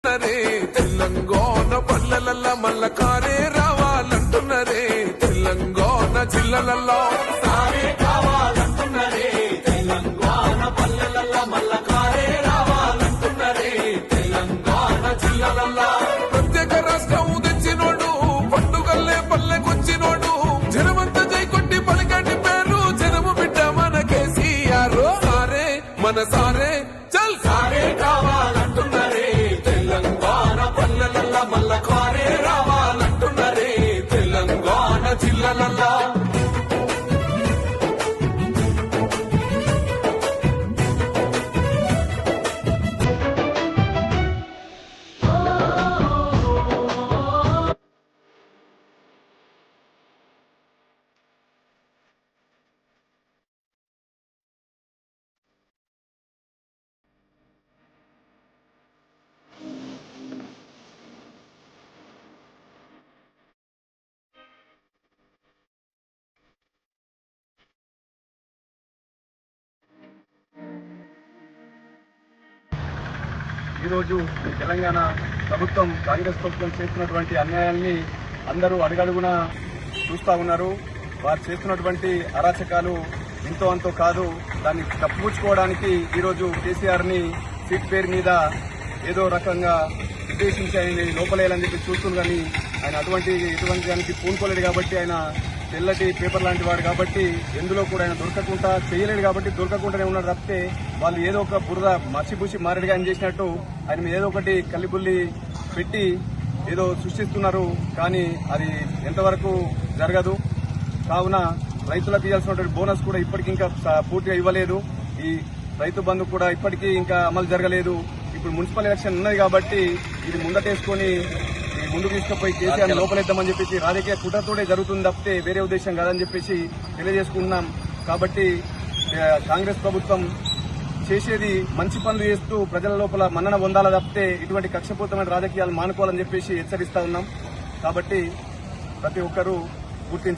తెలంగాణ పల్లెలల్ల మల్ల కారే రావాలంటున్నరే తెలంగాణ జిల్లలల్లో సారే కావాలంటున్నరే తెలంగాణ పల్లెలల్ల మల్ల కారే రావాలంటున్నరే తెలంగాణ జిల్లలల్లో ప్రత్యేక రాష్ట్రం తెచ్చినోడు పండుగల్లే పల్లెకొచ్చినోడు జనమంతా జై కొట్టి పలికంటి పేరు జనము బిడ్డ మన కేసీఆర్ సారే మన సారే చల్ సారే కావాలంటున్నరే తెలంగాణ పల్లెలల్ల మల్ల కారే రావాలంటున్నరే తెలంగాణ జిల్లలల్ల ఈరోజు తెలంగాణ ప్రభుత్వం కాంగ్రెస్ ప్రభుత్వం చేస్తున్నటువంటి అన్యాయాల్ని అందరూ అడుగడుగున చూస్తూ ఉన్నారు. వారు చేస్తున్నటువంటి అరాచకాలు ఇంతో అంతో కాదు. దాన్ని కప్పుపుచ్చుకోవడానికి ఈరోజు కేసీఆర్ని సీట్ పేరు మీద ఏదో రకంగా ఉద్దేశించి ఆయన లోపలేయాలని చెప్పి చూస్తుంది. కానీ ఆయన ఎటువంటి దానికి పూనుకోలేడు కాబట్టి, ఆయన తెల్లటి పేపర్ లాంటి వాడు కాబట్టి ఎందులో కూడా ఆయన దొరకకుండా చేయలేడు కాబట్టి దొరకకుండానే ఉన్నాడు తప్పితే వాళ్ళు ఏదో ఒక బురద మసిబూసి మారేడుగా ఆయన చేసినట్టు ఆయన మీద ఏదో ఒకటి కల్లిబుల్లి పెట్టి ఏదో సృష్టిస్తున్నారు. కానీ అది ఎంతవరకు జరగదు. కావున రైతులకు ఇవ్వాల్సినటువంటి బోనస్ కూడా ఇప్పటికి ఇంకా పూర్తిగా ఇవ్వలేదు. ఈ రైతు బంధు కూడా ఇప్పటికీ ఇంకా అమలు జరగలేదు. ఇప్పుడు మున్సిపల్ ఎలక్షన్ ఉన్నది కాబట్టి ఇది ముందటేసుకొని ముందుకు తీసుకుపోయి కేసీఆర్ లోపలేద్దామని చెప్పేసి రాజకీయ కుట్రతోనే జరుగుతుంది తప్పితే వేరే ఉద్దేశం కాదని చెప్పేసి తెలియజేసుకుంటున్నాం. కాబట్టి కాంగ్రెస్ ప్రభుత్వం చేసేది మంచి పనులు చేస్తూ ప్రజల లోపల మన్నన పొందాల తప్పితే ఇటువంటి కక్షపూరితమైన రాజకీయాలు మానుకోవాలని చెప్పేసి హెచ్చరిస్తా ఉన్నాం. కాబట్టి ప్రతి ఒక్కరూ గుర్తించాలి.